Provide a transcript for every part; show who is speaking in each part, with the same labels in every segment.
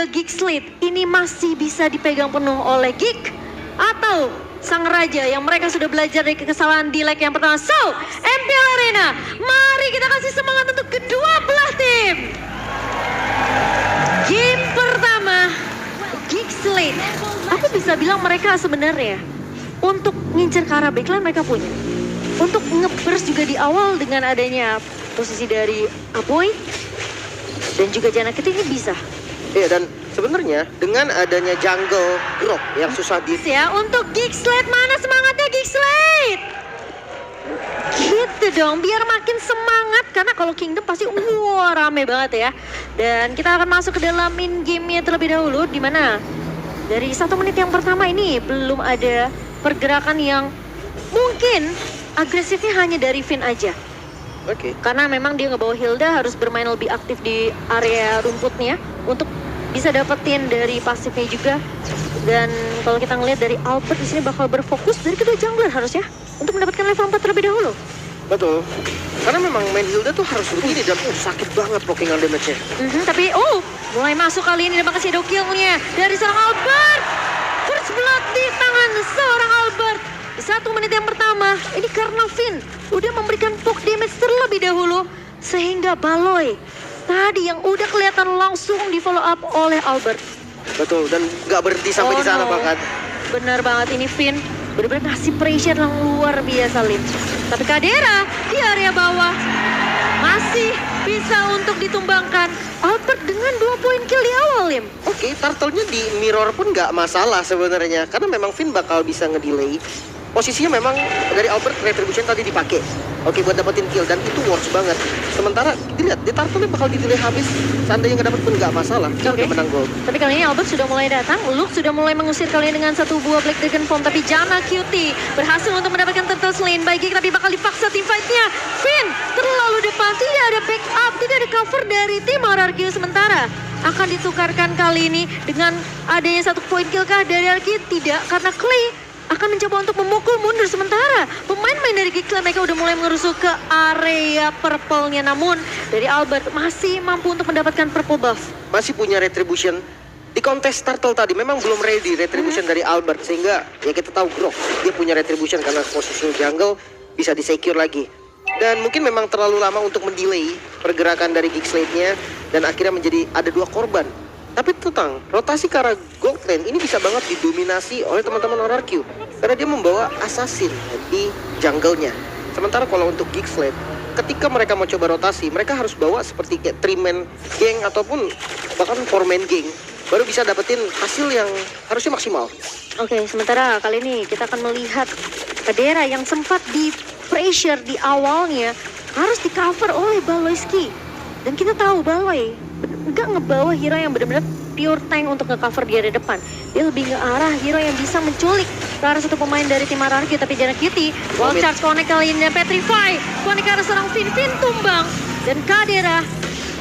Speaker 1: Geek Slate ini masih bisa dipegang penuh oleh Geek atau Sang Raja yang mereka sudah belajar dari kesalahan di leg yang pertama. So, MPL Arena, mari kita kasih semangat untuk kedua belah tim. Game pertama, Geek Slate. Aku bisa bilang mereka sebenarnya untuk ngincer ke arah backline mereka punya. Untuk nge-burst juga di awal dengan adanya posisi dari Aboy dan juga Jana Kitty ini bisa.
Speaker 2: Iya, dan sebenarnya dengan adanya jungle Grok yang susah di...
Speaker 1: Ya, untuk Geek Slate, mana semangatnya Geek Slate? Gitu dong, biar makin semangat. Karena kalau Kingdom pasti rame banget ya. Dan kita akan masuk ke dalam in game-nya terlebih dahulu. Dimana dari 1 menit yang pertama ini belum ada pergerakan yang mungkin agresifnya hanya dari Finn aja.
Speaker 2: Oke.
Speaker 1: Karena memang dia ngebawa Hilda harus bermain lebih aktif di area rumputnya untuk bisa dapetin dari pasifnya juga. Dan kalau kita ngelihat dari Albert di sini bakal berfokus dari kedua jungler harusnya untuk mendapatkan level 4 terlebih dahulu.
Speaker 2: Betul. Karena memang main Hilda tuh harus begini dan sakit banget blockingan damage-nya.
Speaker 1: Tapi mulai masuk kali ini dan bakal shadow kill-nya dari seorang Albert. First blood di tangan seorang Albert. Di 1 menit yang pertama, ini karena Finn udah memberikan poke damage terlebih dahulu. Sehingga Baloy tadi yang udah kelihatan langsung di follow up oleh Albert.
Speaker 2: Betul, dan nggak berhenti sampai di sana bahkan.
Speaker 1: Benar banget, ini Finn benar-benar ngasih pressure yang luar biasa, Lim. Tapi Kadera di area bawah masih bisa untuk ditumbangkan. Albert dengan 2 poin kill di awal, Lim.
Speaker 2: Oke, turtle-nya di mirror pun nggak masalah sebenarnya. Karena memang Finn bakal bisa ngedelay. Posisinya memang dari Albert Retribution tadi dipakai. Oke, buat dapetin kill dan itu works banget. Sementara dilihat di turtle-nya bakal di-delay habis. Seandainya nggak dapet pun nggak masalah. Dia udah menang gol.
Speaker 1: Tapi kali ini Albert sudah mulai datang. Luke sudah mulai mengusir kali ini dengan 1 buah Black Dragon Form. Tapi Jana Cutie berhasil untuk mendapatkan turtle lane. Baik, tapi bakal dipaksa team fight-nya. Finn terlalu depan. Tidak ada backup, tidak ada cover dari tim RRQ. Sementara akan ditukarkan kali ini dengan adanya 1 poin kill kah dari RRQ? Tidak, karena Clay akan mencoba untuk memukul mundur. Sementara pemain-pemain dari Geek Slate mereka udah mulai mengerusuk ke area purple-nya. Namun dari Albert masih mampu untuk mendapatkan purple buff.
Speaker 2: Masih punya Retribution. Di kontes turtle tadi memang belum ready Retribution dari Albert. Sehingga ya kita tahu Grok dia punya Retribution karena posisi jungle bisa di-secure lagi. Dan mungkin memang terlalu lama untuk mendelay pergerakan dari Geek Slate-nya. Dan akhirnya menjadi ada 2 korban. Tapi tentang rotasi ke arah gold lane ini bisa banget didominasi oleh teman-teman RRQ. Karena dia membawa assassin di jungle-nya. Sementara kalau untuk Geek Slate, ketika mereka mau coba rotasi, mereka harus bawa seperti kayak 3-man gang ataupun bahkan 4-man gang. Baru bisa dapetin hasil yang harusnya maksimal.
Speaker 1: Oke, sementara kali ini kita akan melihat Kadera yang sempat di pressure di awalnya harus di cover oleh Baloyski. Dan kita tahu Baloy nggak ngebawa hero yang benar-benar pure tank untuk nge-cover di area depan. Dia lebih ke arah hero yang bisa menculik ke arah 1 pemain dari tim RRQ. Tapi Jana Cutie, wall charge connect kali ini dan Petrify. Connect ke arah seorang Finn tumbang. Dan Kadera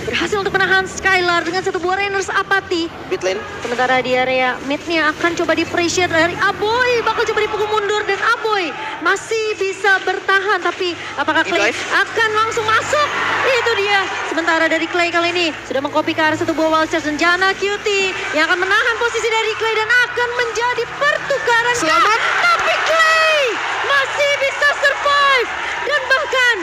Speaker 1: berhasil untuk menahan Skylar dengan 1 buah Rainers apati.
Speaker 2: Mid lane.
Speaker 1: Sementara di area midnya akan coba di pressure dari Aboy. Bakal coba dipukul mundur dan Aboy masih bisa bertahan. Tapi apakah Clay akan langsung masuk? Itu dia. Sementara dari Clay kali ini sudah mengcopy ke arah 1 buah wild charge. Dan Jana Cutie yang akan menahan posisi dari Clay dan akan menjadi pertukaran.
Speaker 2: Selamat.
Speaker 1: Tapi Clay masih bisa survive. Dan bahkan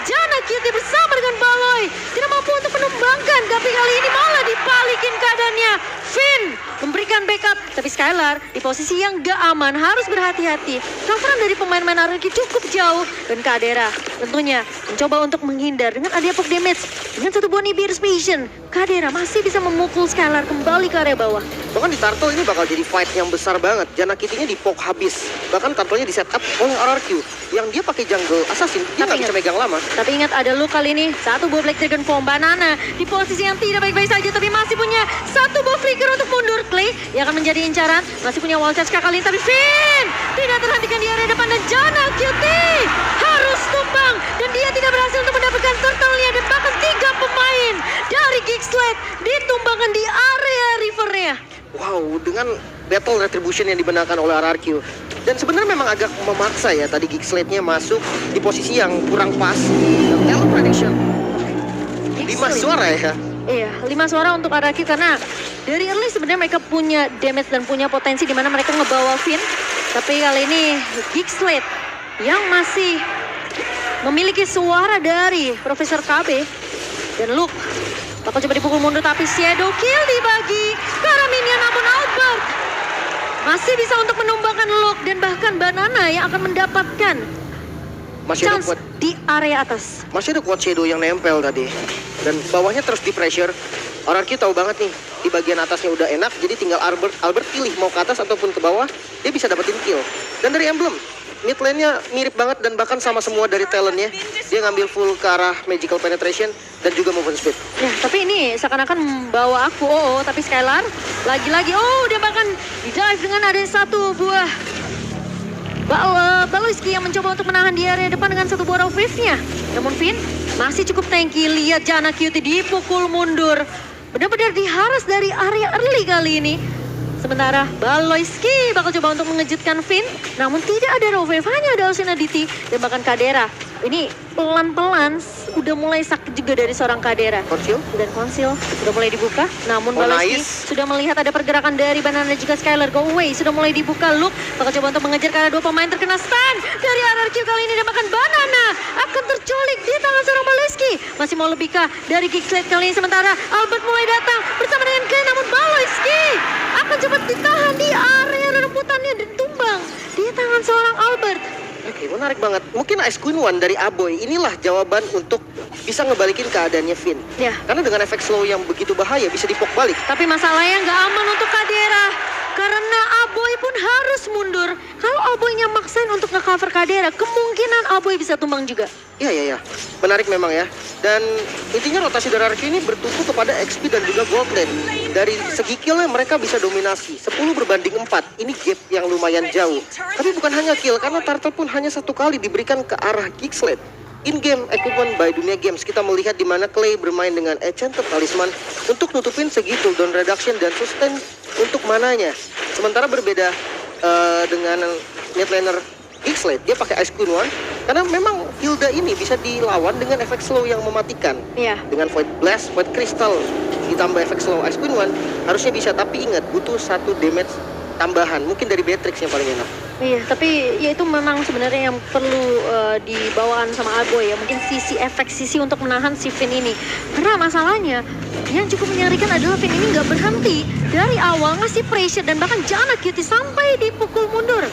Speaker 1: Jana Cutie bersama dengan Baloy tidak mampu untuk menumbangkan. Tapi kali ini malah dibalikin keadaannya. Finn memberikan backup. Tapi Skylar di posisi yang gak aman, harus berhati-hati. Coveran dari pemain-pemain RRQ cukup jauh. Dan Kadera tentunya mencoba untuk menghindar dengan adanya poke damage. Dengan 1 buah Nibiru Vision, Kadera masih bisa memukul Skylar kembali ke area bawah.
Speaker 2: Bahkan di turtle ini bakal jadi fight yang besar banget. Jana Kitty-nya di poke habis. Bahkan turtle-nya di setup oleh RRQ. Yang dia pakai jungle assassin, dia nggak bisa megang lama.
Speaker 1: Tapi ingat ada Luke kali ini, 1 buah Black Dragon Form. Banana di posisi yang tidak baik-baik saja, tapi masih punya 1 buah flicker untuk mundur. Clay yang akan menjadi incaran, masih punya wall charge kali ini. Tapi Finn tidak terhentikan di area depan dan Jana Cutie harus tumbang. Dan dia tidak berhasil untuk mendapatkan turtle-nya. Dan bahkan 3 pemain dari Geek Slate ditumbangkan di area rivernya.
Speaker 2: Wow, dengan battle retribution yang dibenarkan oleh RRQ. Dan sebenarnya memang agak memaksa ya tadi Geek Slate-nya masuk di posisi yang kurang pas. Dan talent prediction 5 suara ya.
Speaker 1: Iya, 5 suara untuk Araki karena dari early sebenarnya mereka punya damage dan punya potensi di mana mereka ngebawa Finn. Tapi kali ini Geekslate yang masih memiliki suara dari Profesor KB dan Luke bakal coba dipukul mundur tapi Shadow Kill dibagi ke arah minion, namun Albert masih bisa untuk menumbangkan Luke dan bahkan Banana yang akan mendapatkan
Speaker 2: Masih ada
Speaker 1: chance
Speaker 2: kuat,
Speaker 1: di area atas.
Speaker 2: masih ada kuat Shadow yang nempel tadi. Dan bawahnya terus di pressure. RRQ tahu banget nih, di bagian atasnya udah enak, jadi tinggal Albert pilih mau ke atas ataupun ke bawah, dia bisa dapetin kill. Dan dari Emblem, mid lane-nya mirip banget dan bahkan sama semua dari talent-nya. Dia ngambil full ke arah Magical Penetration dan juga movement speed.
Speaker 1: Ya, tapi ini seakan-akan membawa aku, tapi Skylar lagi-lagi, dia bahkan di-dive dengan ada satu buah Baloiski yang mencoba untuk menahan di area depan dengan satu buah Wave-nya. Namun Finn masih cukup tanky, lihat Janna Cutie dipukul mundur. Benar-benar diharas dari area early kali ini. Sementara Baloiski bakal coba untuk mengejutkan Finn, namun tidak ada Wave, hanya ada Ocean Aditi dan bahkan Kadera. Ini pelan-pelan udah mulai sakit juga dari seorang Kadera.
Speaker 2: Konsil?
Speaker 1: Dan konsil sudah mulai dibuka, namun Baloiski
Speaker 2: nice.
Speaker 1: sudah melihat ada pergerakan dari Banana dan juga Skylar. Go away, sudah mulai dibuka. Luke bakal coba untuk mengejar karena dua pemain terkena stun dari RRQ kali ini dan bahkan Banana akan terculik di tangan seorang Baloiski. Masih mau lebih kah dari Geekslate kali ini, sementara Albert mulai datang bersama dengan Ken, namun Baloiski akan cepat ditahan di area rumputannya dan tumbang di tangan seorang Albert.
Speaker 2: Oke, menarik banget. Mungkin Ice Queen One dari Aboy, inilah jawaban untuk bisa ngebalikin keadaannya Finn.
Speaker 1: Ya.
Speaker 2: Karena dengan efek slow yang begitu bahaya, bisa dipok balik.
Speaker 1: Tapi masalahnya nggak aman untuk Kadera. Karena Aboy pun harus mundur. Kalau Aboynya maksain untuk nge-cover Kadera, kemungkinan Aboy bisa tumbang juga.
Speaker 2: Iya. Menarik memang ya. Dan intinya rotasi dari RRQ ini bertumpu kepada XP dan juga gold lane. Dari segi killnya mereka bisa dominasi. 10 berbanding 4. Ini gap yang lumayan jauh. Tapi bukan hanya kill, karena turtle pun hanya satu kali diberikan ke arah Geekslate. In-game equipment by Dunia Games, kita melihat di mana Clay bermain dengan Enchanted Talisman untuk nutupin segi cooldown reduction dan sustain untuk mananya. Sementara berbeda dengan mid laner Geekslate, dia pakai Ice Queen One karena memang Hilda ini bisa dilawan dengan efek slow yang mematikan.
Speaker 1: Iya.
Speaker 2: Dengan Void Blast, Void Crystal ditambah efek slow Ice Queen One harusnya bisa, tapi ingat butuh satu damage tambahan, mungkin dari Beatrix yang paling enak.
Speaker 1: Iya, tapi ya itu memang sebenarnya yang perlu dibawaan sama Aboy ya. Mungkin efek sisi untuk menahan si Finn ini. Karena masalahnya yang cukup menyarikan adalah Finn ini nggak berhenti dari awal ngasih pressure dan bahkan Janna Cutie sampai dipukul mundur.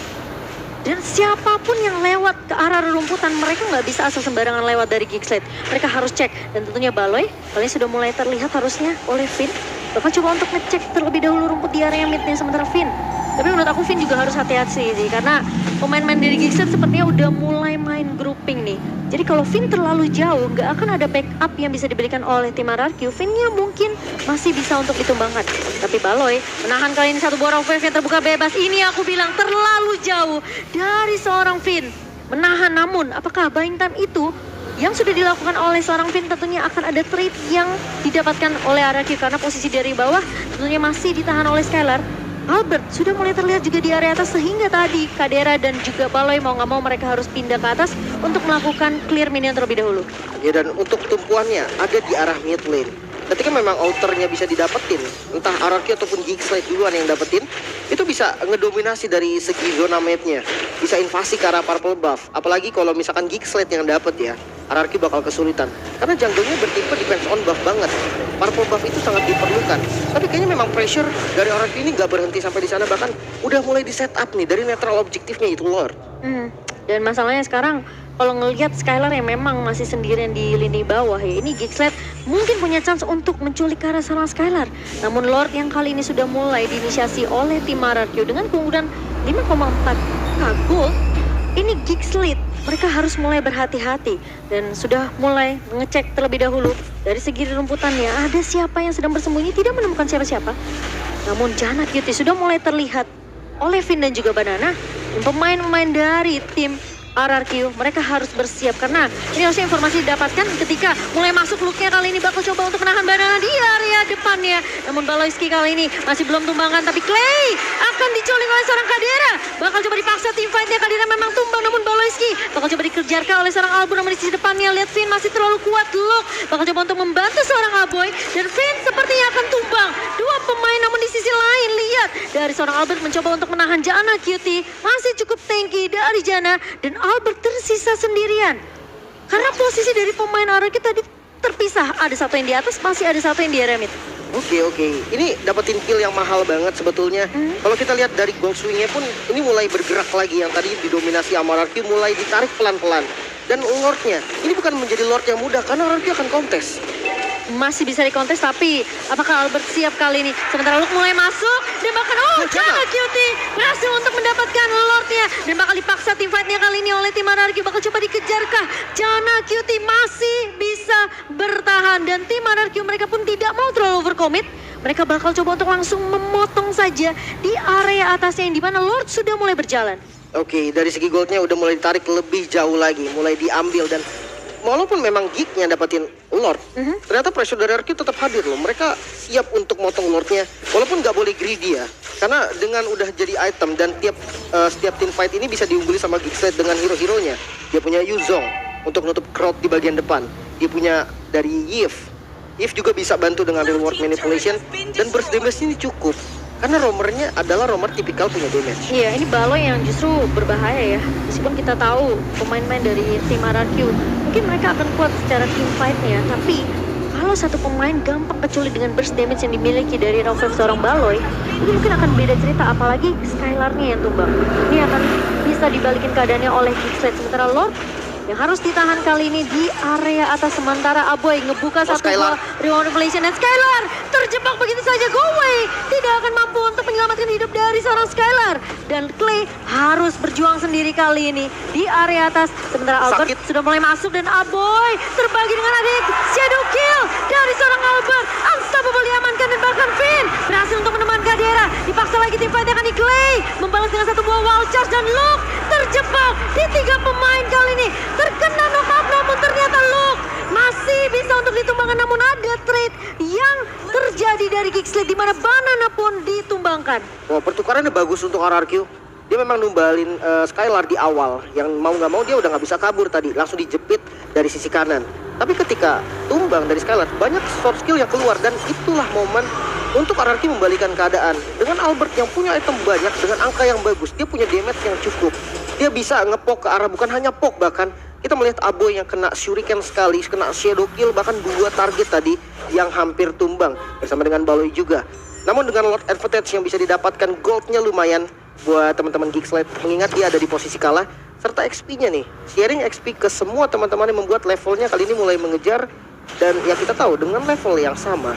Speaker 1: Dan siapapun yang lewat ke arah rerumputan, mereka nggak bisa asal sembarangan lewat dari Geekslate. Mereka harus cek, dan tentunya Baloy sudah mulai terlihat harusnya oleh Finn. Bahkan coba untuk ngecek terlebih dahulu rumput di area midnya sementara Finn. Tapi menurut aku Finn juga harus hati-hati sih, karena pemain-pemain dari Geekslate sepertinya udah mulai main grouping nih. Jadi kalau Finn terlalu jauh, nggak akan ada backup yang bisa diberikan oleh tim RRQ. Finn-nya mungkin masih bisa untuk ditumbangkan. Tapi Baloy menahan kali ini satu buah wave yang terbuka bebas. Ini aku bilang terlalu jauh dari seorang Finn. Menahan, namun apakah buying time itu yang sudah dilakukan oleh seorang Finn? Tentunya akan ada trade yang didapatkan oleh RRQ karena posisi dari bawah tentunya masih ditahan oleh Skylar. Albert sudah mulai terlihat juga di area atas, sehingga tadi Kadera dan juga Baloy mau nggak mau mereka harus pindah ke atas untuk melakukan clear minion terlebih dahulu.
Speaker 2: Ya, dan untuk tumpuannya ada di arah mid lane. Ketika memang outernya bisa didapetin, entah RRQ ataupun Geekslate duluan yang dapetin, itu bisa ngedominasi dari segi zona mapnya, bisa invasi ke arah purple buff. Apalagi kalau misalkan Geekslate yang dapet ya, RRQ bakal kesulitan karena jungle-nya bertipe depends on buff banget. Purple buff itu sangat diperlukan. Tapi kayaknya memang pressure dari RRQ ini gak berhenti sampai di sana, bahkan udah mulai di setup nih dari netral objektifnya itu Lord.
Speaker 1: Dan masalahnya sekarang kalau ngelihat Skylar yang memang masih sendirian di lini bawah ya, ini Geekslate mungkin punya chance untuk menculik ke arah seorang Skylar. Namun Lord yang kali ini sudah mulai diinisiasi oleh tim RRQ dengan keunggulan 5,4k gold. Ini Geekslate, mereka harus mulai berhati-hati dan sudah mulai ngecek terlebih dahulu dari segi rumputannya ada siapa yang sedang bersembunyi, tidak menemukan siapa-siapa. Namun Janna Cutie sudah mulai terlihat oleh Finn dan juga Banana. Dan pemain-pemain dari tim RRQ, mereka harus bersiap karena ini harusnya informasi didapatkan ketika mulai masuk looknya kali ini bakal coba untuk menahan Banana di area depannya. Namun Baloyski kali ini masih belum tumbangkan, tapi Clay akan diculik oleh seorang Kadera. Bakal coba dipaksa tim fightnya, Kadera memang tumbang namun Baloyski bakal coba dikejarkan oleh seorang Albur. Namun di sisi depannya lihat Finn masih terlalu kuat, Luke bakal coba untuk membantu seorang Aboy dan Finn sepertinya akan tumbang. Dua pemain namun di sisi lain lihat dari seorang Albert mencoba untuk menahan Jana Cutie, masih cukup tanky dari Jana dan Albert tersisa sendirian. Karena posisi dari pemain RRQ tadi terpisah, ada satu yang di atas, masih ada satu yang di area mid.
Speaker 2: Oke. Ini dapetin kill yang mahal banget sebetulnya. Kalau kita lihat dari gold swingnya pun ini mulai bergerak lagi. Yang tadi didominasi sama RRQ mulai ditarik pelan-pelan. Dan Lordnya, ini bukan menjadi Lord yang mudah karena RRQ akan kontes.
Speaker 1: Masih bisa dikontes, tapi apakah Albert siap kali ini? Sementara Luke mulai masuk dan bahkan Jana Cutie berhasil untuk mendapatkan Lordnya dan bakal dipaksa tim fightnya kali ini oleh tim RRQ. Bakal coba dikejarkah? Jana Cutie masih bisa bertahan dan tim RRQ mereka pun tidak mau terlalu overcommit. Mereka bakal coba untuk langsung memotong saja di area atasnya yang dimana Lord sudah mulai berjalan.
Speaker 2: Oke, dari segi goldnya udah mulai ditarik lebih jauh lagi, mulai diambil dan walaupun memang geeknya dapetin Lord, ternyata pressure dari RRQ tetap hadir loh. Mereka siap untuk motong Lordnya, walaupun nggak boleh greedy ya. Karena dengan udah jadi item dan setiap team fight ini bisa diungguli sama Geekslate dengan hero-heronya. Dia punya Yuzong untuk nutup crowd di bagian depan. Dia punya dari Yves. Yves juga bisa bantu dengan reward manipulation dan burst damage ini cukup. Karena roamernya adalah roamer tipikal punya damage.
Speaker 1: Iya, ini Baloy yang justru berbahaya ya. Meskipun kita tahu pemain-pemain dari tim RRQ, mungkin mereka akan kuat secara team fight-nya. Tapi kalau satu pemain gampang kecuali dengan burst damage yang dimiliki dari Rauf seorang Baloy, ini mungkin akan beda cerita. Apalagi Skylar-nya yang tumbang. Ini akan bisa dibalikin keadaannya oleh Geekslate. Sementara Lord yang harus ditahan kali ini di area atas. Sementara Aboy ngebuka satu
Speaker 2: Skylar.
Speaker 1: Reward manipulation dan Skylar terjebak begitu saja. Go away, tidak akan mampu untuk menyelamatkan hidup dari seorang Skylar dan Clay harus berjuang sendiri kali ini di area atas. Sementara Albert
Speaker 2: Sakit.
Speaker 1: sudah mulai masuk dan Aboy terbagi dengan adik shadow kill dari seorang Albert. Unstoppable diamankan dan bahkan Finn berhasil untuk menemukan Kadera. Dipaksa lagi tim fight akan di Clay membalas dengan satu buah wild charge dan Luke terjebak di tiga pemain kali ini. Terkena knockout namun ternyata Luke masih bisa untuk ditumbangkan, namun ada trade yang terjadi dari Geekslate di mana Banana pun ditumbangkan.
Speaker 2: Wah, pertukarannya bagus untuk RRQ. Dia memang numbalin Skylar di awal. Yang mau nggak mau dia udah nggak bisa kabur tadi. Langsung dijepit dari sisi kanan. Tapi ketika tumbang dari Skylar, banyak short skill yang keluar. Dan itulah momen untuk RRQ membalikan keadaan. Dengan Albert yang punya item banyak, dengan angka yang bagus. Dia punya damage yang cukup. Dia bisa ngepok ke arah, bukan hanya pok bahkan. Kita melihat Aboy yang kena shuriken sekali, kena shadow kill, bahkan 2 target tadi yang hampir tumbang. Bersama dengan Baloy juga. Namun dengan Lord Advantage yang bisa didapatkan, goldnya lumayan buat teman-teman Geekslate. Mengingat dia ada di posisi kalah, serta XP-nya nih. Sharing XP ke semua teman-teman yang membuat levelnya kali ini mulai mengejar. Dan ya kita tahu dengan level yang sama,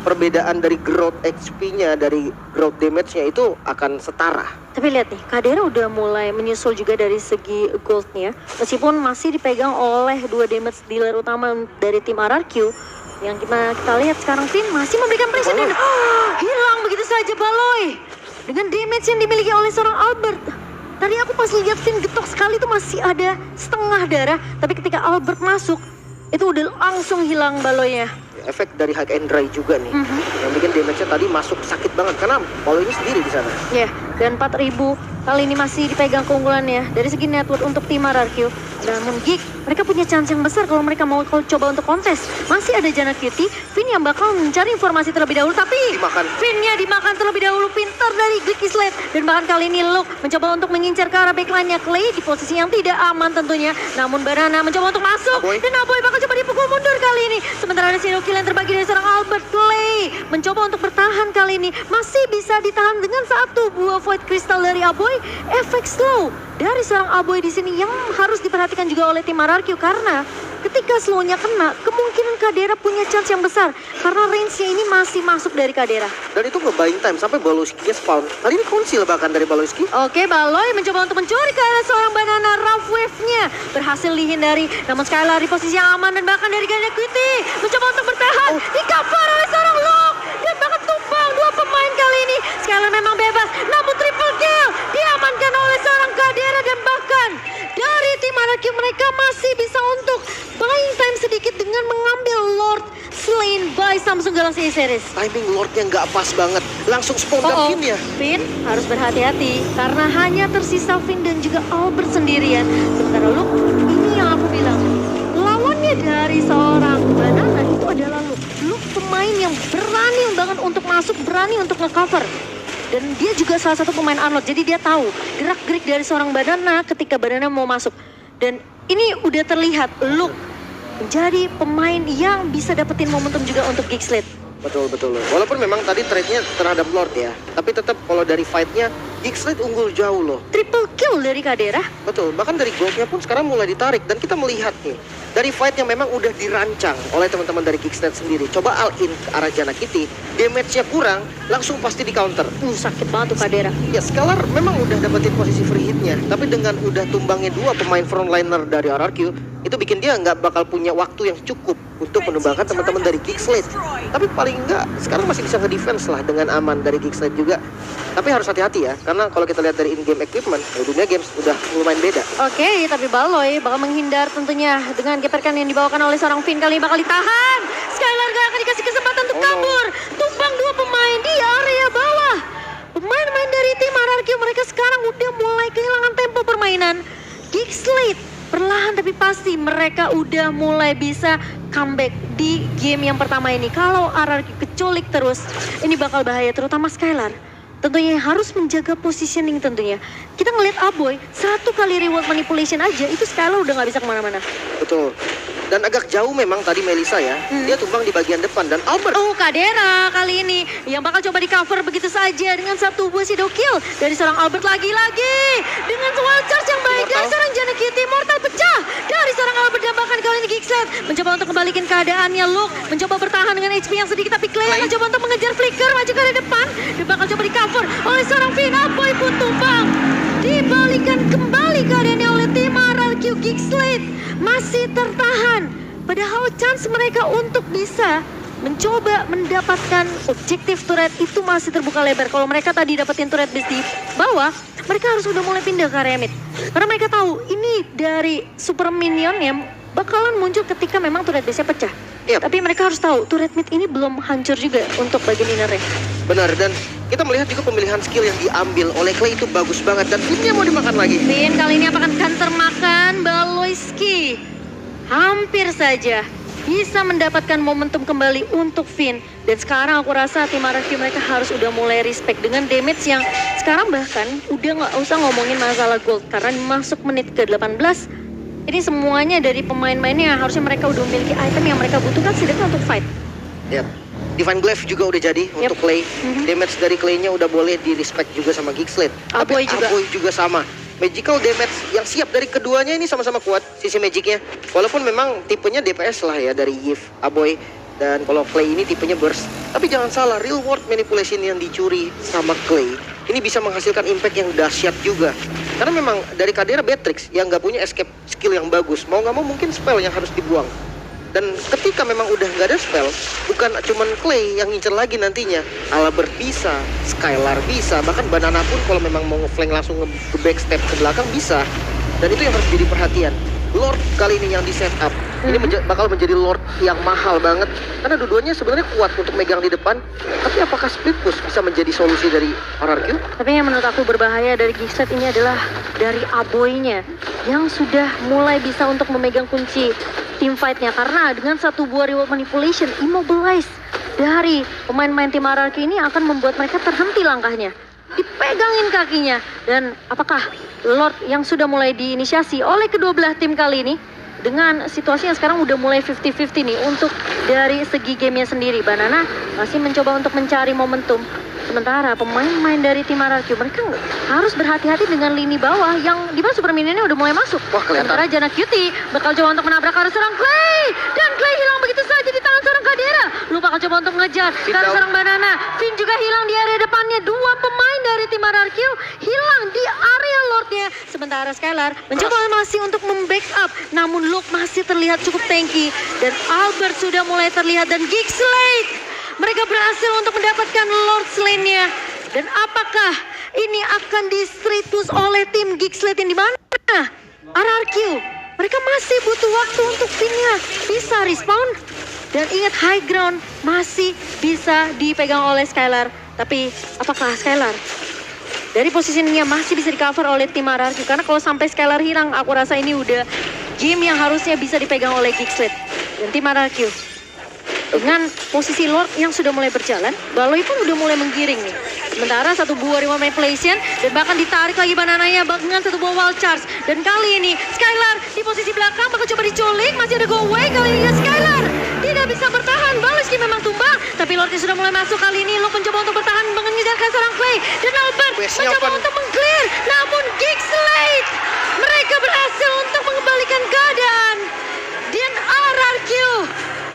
Speaker 2: perbedaan dari growth XP-nya, dari growth damage-nya itu akan setara.
Speaker 1: Tapi lihat nih, Kadera udah mulai menyusul juga dari segi goldnya. Meskipun masih dipegang oleh 2 damage dealer utama dari tim RRQ. Yang kita lihat sekarang Finn masih memberikan pressure dan hilang begitu saja Baloy. Dengan damage yang dimiliki oleh seorang Albert. Tadi aku pas lihat Finn getok sekali itu masih ada setengah darah. Tapi ketika Albert masuk, itu udah langsung hilang Baloynya.
Speaker 2: Efek dari Hug and Dry juga nih. Yang bikin damage-nya tadi masuk sakit banget karena Baloy ini sendiri di sana.
Speaker 1: Ya, dan 4.000 kali ini masih dipegang keunggulannya dari segi network untuk tim RRQ. Namun Geek, mereka punya chance yang besar kalau mereka mau coba untuk kontes. Masih ada Jana Cutie, Finn yang bakal mencari informasi terlebih dahulu. Tapi
Speaker 2: Dimakan.
Speaker 1: Finn-nya dimakan terlebih dahulu, pintar dari Geekslate. Dan bahkan kali ini Luke mencoba untuk mengincar ke arah backline-nya Clay di posisi yang tidak aman tentunya. Namun Banana mencoba untuk masuk.
Speaker 2: Aboy.
Speaker 1: Dan Aboy bakal coba dipukul mundur kali ini. Sementara ada shadow kill yang terbagi dari seorang Albert. Clay mencoba untuk bertahan kali ini. Masih bisa ditahan dengan satu buah Void Crystal dari Aboy. Efek slow dari seorang Aboy di sini yang harus diperhatikan juga oleh tim RRQ karena ketika slownya kena, kemungkinan Kadera punya chance yang besar karena range-nya ini masih masuk dari Kadera.
Speaker 2: Dan itu nge-buying time sampai Baloyski-nya spawn. Kali ini konsil bahkan dari Baloyski.
Speaker 1: Oke, Baloy mencoba untuk mencuri ke arah seorang Banana. Rough wave-nya berhasil dihindari. Namun Skylar di posisi yang aman dan bahkan dari Jana Cutie mencoba untuk bertahan. Di cover oleh seorang Luke dan bahkan tumbang 2 pemain kali ini. Skylar memang bebas, namun triple kill diamankan oleh seorang Kadera dan bahkan dari tim Samsung Galaxy A series.
Speaker 2: Timing Lordnya nggak pas banget. Langsung spontan Finn ya.
Speaker 1: Finn harus berhati-hati karena hanya tersisa Finn dan juga Albert sendirian. Sementara Luke, ini yang aku bilang, lawannya dari seorang Banana itu adalah Luke. Luke pemain yang berani banget untuk masuk, berani untuk ngecover. Dan dia juga salah satu pemain unlock, jadi dia tahu gerak-gerik dari seorang Banana ketika Banana mau masuk. Dan ini udah terlihat Luke menjadi pemain yang bisa dapetin momentum juga untuk Geeks League.
Speaker 2: Betul. Walaupun memang tadi trade-nya terhadap Lord ya, tapi tetap kalau dari fight-nya Geeks League unggul jauh loh.
Speaker 1: Triple kill dari Kadera.
Speaker 2: Betul, bahkan dari goldnya pun sekarang mulai ditarik. Dan kita melihat nih, dari fight yang memang udah dirancang oleh teman-teman dari Geeks League sendiri. Coba all in ke arah Jana Kitty, damage-nya kurang, langsung pasti di counter.
Speaker 1: Sakit banget tuh Kadera.
Speaker 2: Ya, Scalar memang udah dapetin posisi free hit-nya, tapi dengan udah tumbangnya dua pemain frontliner dari RRQ, itu bikin dia nggak bakal punya waktu yang cukup untuk menumbangkan teman-teman dari Geeks League. Tapi paling enggak, sekarang masih bisa nge-defense lah dengan aman dari Geeks League juga. Tapi harus hati-hati ya, karena kalau kita lihat dari in-game equipment, dunia games udah lumayan beda.
Speaker 1: Oke, tapi Baloy bakal menghindar tentunya dengan geperkan yang dibawakan oleh seorang Finn kali ini bakal ditahan. Skylar gak akan dikasih kesempatan untuk kabur. Tumbang dua pemain di area bawah. Pemain-pemain dari tim RRQ mereka sekarang udah mulai kehilangan tempo permainan. Geeks League perlahan tapi pasti mereka udah mulai bisa comeback di game yang pertama ini. Kalau RRQ keculik terus, ini bakal bahaya terutama Skylar. Tentunya harus menjaga positioning tentunya. Kita ngeliat Aboy, satu kali reward manipulation aja, itu Skylar udah gak bisa kemana-mana.
Speaker 2: Betul. Dan agak jauh memang tadi Melissa ya, dia tumbang di bagian depan. Dan Albert,
Speaker 1: Kadera kali ini yang bakal coba di cover begitu saja dengan satu buah shadow kill dari seorang Albert lagi-lagi. Dengan wild charge yang baik dari seorang Jana Kitty, mortal pecah dari seorang Albert dan bahkan kali ini Geeks League mencoba untuk kembalikan keadaannya. Luke mencoba bertahan dengan HP yang sedikit, tapi Clay akan coba untuk mengejar Flicker maju ke arah depan. Dia bakal coba di cover oleh seorang Finn. Aboy pun tumbang. Dibalikan kembali keadaannya oleh tim RRQ. Geeks League masih tertahan. Padahal chance mereka untuk bisa mencoba mendapatkan objektif turret itu masih terbuka lebar. Kalau mereka tadi dapetin turret base di bawah, mereka harus udah mulai pindah ke area mid. Karena mereka tahu ini dari super minion yang bakalan muncul ketika memang turret base-nya pecah.
Speaker 2: Yep.
Speaker 1: Tapi mereka harus tahu turret mid ini belum hancur juga untuk bagian inner range.
Speaker 2: benar. Dan kita melihat juga pemilihan skill yang diambil oleh Clay itu bagus banget. Dan Finn-nya mau dimakan lagi.
Speaker 1: Finn kali ini apakah akan termakan Baloyski? Hampir saja bisa mendapatkan momentum kembali untuk Finn. Dan sekarang aku rasa tim RRQ mereka harus udah mulai respect dengan damage yang sekarang bahkan udah nggak usah ngomongin masalah gold. Karena masuk menit ke-18, ini semuanya dari pemain-pemainnya harusnya mereka udah memiliki item yang mereka butuhkan setidaknya untuk fight.
Speaker 2: Yap. Divine Glaive juga udah jadi untuk Clay. Damage dari Clay-nya udah boleh di respect juga sama Geeks League.
Speaker 1: Aboy juga.
Speaker 2: Aboy juga sama. Magical damage yang siap dari keduanya ini sama-sama kuat sisi magicnya. Walaupun memang tipenya DPS lah ya dari Yves, Aboy. Dan kalau Clay ini tipenya burst. Tapi jangan salah, real world manipulation yang dicuri sama Clay ini bisa menghasilkan impact yang dahsyat juga. Karena memang dari Kadera Beatrix yang nggak punya escape skill yang bagus, mau nggak mau mungkin spell yang harus dibuang. Dan ketika memang udah nggak ada spell, bukan cuman Clay yang ngincer lagi nantinya, Albert bisa, Skylar bisa, bahkan Banana pun kalau memang mau nge-flank langsung nge-backstep ke belakang bisa. Dan itu yang harus jadi perhatian. Lord kali ini yang di setup, ini bakal menjadi Lord yang mahal banget. Karena dua-duanya sebenarnya kuat untuk megang di depan. Tapi apakah split push bisa menjadi solusi dari RRQ?
Speaker 1: Tapi yang menurut aku berbahaya dari Geeks League ini adalah dari Aboy-nya yang sudah mulai bisa untuk memegang kunci team fight-nya. Karena dengan satu buah reward manipulation, immobilize dari pemain-pemain tim RRQ ini akan membuat mereka terhenti langkahnya. Dipegangin kakinya. Dan apakah Lord yang sudah mulai diinisiasi oleh kedua belah tim kali ini, dengan situasi yang sekarang udah mulai 50-50 nih untuk dari segi gamenya sendiri. Banana masih mencoba untuk mencari momentum. Sementara pemain-pemain dari tim RRQ mereka harus berhati-hati dengan lini bawah yang dimana super minionnya udah mulai masuk.
Speaker 2: Wah, kelihatan.
Speaker 1: Sementara Jana Cutie bakal coba untuk menabrak arah serang Clay. Dan Clay hilang begitu saja di tangan seorang Kadera. Lu bakal coba untuk ngejar ke arah serang Banana. Finn juga hilang di area depannya. Dua pemain dari tim RRQ hilang di area Lordnya. Sementara Skylar mencoba masih untuk membackup. Namun Luke masih terlihat cukup tanky. Dan Albert sudah mulai terlihat. Dan Geeks League mereka berhasil untuk mendapatkan Lord Slane-nya. Dan apakah ini akan di-street push oleh tim Geeks League yang di mana? RRQ, mereka masih butuh waktu untuk Finn-nya bisa respawn. Dan ingat high ground masih bisa dipegang oleh Skylar. Tapi apakah Skylar dari posisinya masih bisa di cover oleh tim RRQ? Karena kalau sampai Skylar hilang, aku rasa ini udah game yang harusnya bisa dipegang oleh Geeksled dan tim RRQ. Dengan posisi Lord yang sudah mulai berjalan, Baloi pun udah mulai menggiring nih. Sementara satu buah Rima Manipulation dan bahkan ditarik lagi banananya dengan satu buah Wild Charge. Dan kali ini Skylar di posisi belakang bakal coba diculik, masih ada go away. Kali ini Skylar tidak bisa bertahan. Baliski memang tumbang, tapi Lordnya sudah mulai masuk. Kali ini Luke mencoba untuk bertahan mengejar ke seorang Clay. Dan Albert
Speaker 2: Questnya
Speaker 1: mencoba
Speaker 2: open.
Speaker 1: untuk meng-clear. Namun Geeks